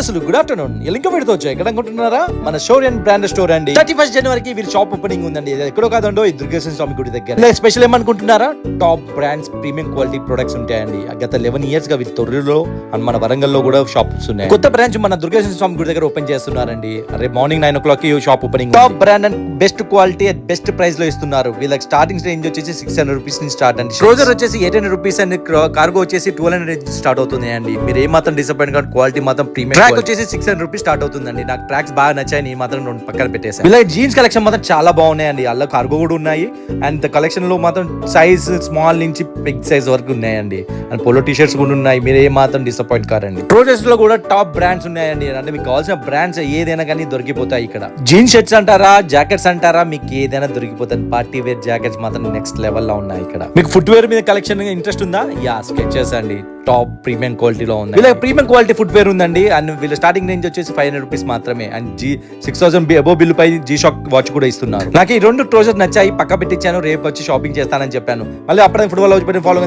అసలు good afternoon link పెడుతూ వచ్చాయి ఎక్కడ అనుకుంటున్నారా మన షోర్ అండ్ బ్రాండ్ స్టోర్ అండి 31st జనవరికి వీరి షాప్ ఓపెనింగ్ ఉందండి ఇది ఎక్కడో కాదండో ఈ దుర్గేశ్వర స్వామి గుడి దగ్గర స్పెషల్ ఏమనుకుంటున్నారా top brands premium quality products ఉంటాయండి గత 11 years గా వీరి తొర్రూరులో అండ్ మన వరంగల్లో కూడా షాప్స్ ఉన్నాయి కొత్త బ్రాంచ్ మన దుర్గేశ్వర స్వామి గుడి దగ్గర ఓపెన్ చేస్తున్నారండి రేపు మార్నింగ్ 9 o'clock కి shop opening top brand and best quality at best price లో ఇస్తున్నారు వీళ్ళకి స్టార్టింగ్ రేంజ్ వచ్చేసి 600 రూపీస్ నుంచి స్టార్ట్ అండి క్లోజర్ వచ్చేసి 800 రూపీస్ అండ్ కార్గో వచ్చేసి 1200 స్టార్ట్ అవుతుంది అండి మీరు ఏ మాత్రం డిసప్పాయింట్ కాదు క్వాలిటీ మాత్రం ప్రీమియం ట్రాక్ వచ్చేసి 600 రూపీస్ స్టార్ట్ అవుతుందండి నాకు ట్రాక్స్ బాగా నచ్చాయి ఈ మాత్రం రెండు పక్కన పెట్టేసాను ఇలా జీన్స్ కలెక్షన్ మాత్రం చాలా బాగున్నాయండి అలా కార్గో కూడా ఉన్నాయి అండ్ కలెక్షన్ లో మాత్రం సైజ్ స్మాల్ నుంచి బిగ్ సైజ్ వరకు ఉన్నాయండి అండ్ పోలో టీ షర్ట్స్ కూడా ఉన్నాయి మీరు ఏ మాత్రం డిసప్పాయింట్ కారండి ప్రోడక్ట్స్ లో కూడా టాప్ బ్రాండ్స్ ఉన్నాయండి అంటే మీకు కావాల్సిన బ్రాండ్స్ ఏదైనా కానీ దొరికిపోతాయి ఇక్కడ జీన్స్ షర్ట్స్ అంటారా జాకెట్స్ అంటారా మీకు ఏదైనా దొరికిపోతాయి పార్టీ వేర్ జాకెట్స్ మాత్రం నెక్స్ట్ లెవెల్ లో ఉన్నాయి ఇక్కడ మీకు ఫుట్ వేర్ మీద కలెక్షన్ ఇంట్రెస్ట్ ఉందా యా స్కెచెస్ అండి టాప్ ప్రీమియం క్వాలిటీలో ఉంది వీళ్ళ ప్రీమియం క్వాలిటీ ఫుట్ వేర్ ఉందండి అండ్ వీళ్ళ స్టార్టింగ్ రేంజ్ వచ్చేసి 500 రూపీస్ మాత్రమే అండ్ G6000 అబో బిల్లు పై జీ షాక్ వాచ్ కూడా ఇస్తున్నారు నాకు ఈ రెండు ట్రౌజర్స్ నచ్చాయి పక్క పెట్టించాను రేపు వచ్చి షాపింగ్ చేస్తానని చెప్పాను మళ్ళీ అప్పుడే ఫుట్బాల్ ఫాలో